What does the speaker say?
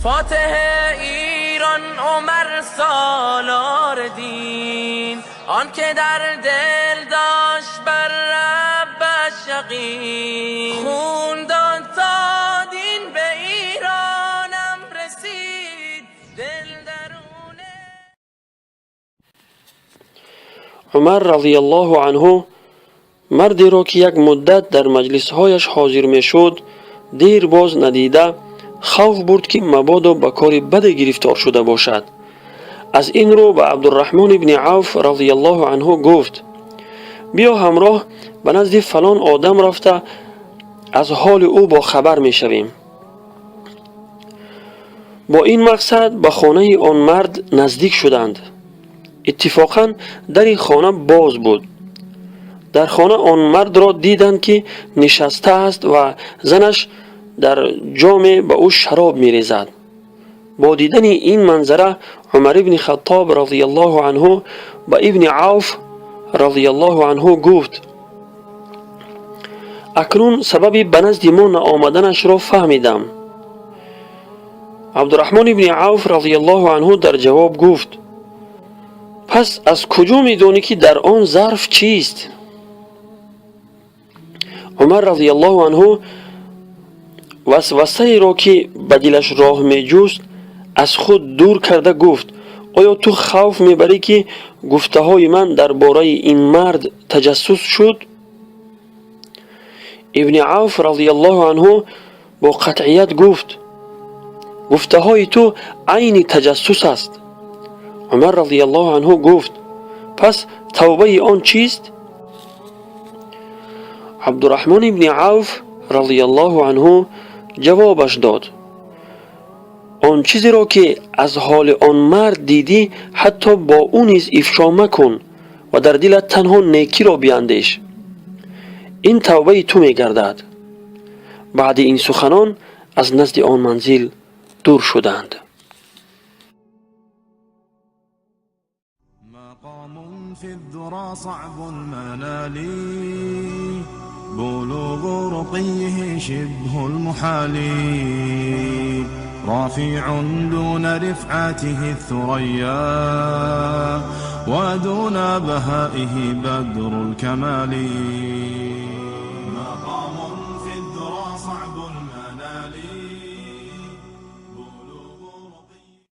فاتح ایران عمر سالار دین، آن که در دل داشت بر ربش یقین. خون داد تا دین به ایرانم رسید، دل درونه. عمر رضی الله عنه مردی را که یک مدت در مجلسهایش حاضر می شد دیر باز ندیده خوف برد که مبادا به کار بد گرفتار شده باشد. از این رو به عبدالرحمن ابن عوف رضی الله عنه گفت بیا همراه به نزد فلان آدم رفته از حال او با خبر می شویم. با این مقصد به خانه آن مرد نزدیک شدند. اتفاقا در خانه باز بود. در خانه آن مرد را دیدند که نشسته است و زنش در جام به او شراب می ریزد. با دیدن این منظره عمر ابن خطاب رضی الله عنه به ابن عوف رضی الله عنه گفت اکنون سبب به نزد ما نآمدنش را فهمیدم. عبدالرحمن ابن عوف رضی الله عنه در جواب گفت پس از کجا می دانی که در آن ظرف چیست؟ عمر رضی الله عنه وسوسه را که به دلش راه می جست از خود دور کرده گفت آیا تو خوف می بری که گفته های من درباره این مرد تجسس شد؟ ابن عوف رضی الله عنه با قطعیت گفت گفته های تو عین تجسس است. عمر رضی الله عنه گفت پس توبه آن چیست؟ عبدالرحمن ابن عوف رضی الله عنه جوابش داد آن چیزی را که از حال آن مرد دیدی حتی با او نیز افشا مکن و در دلت تنها نیکی را بیندیش. این توبه تو می گردد. بعد این سخنان از نزد آن منزل دور شدند. مقام في الذرى صعب المنال بلوغ رقيه شبه المحال رافع دون رفعته الثريا ودون بهائه بدر الكمال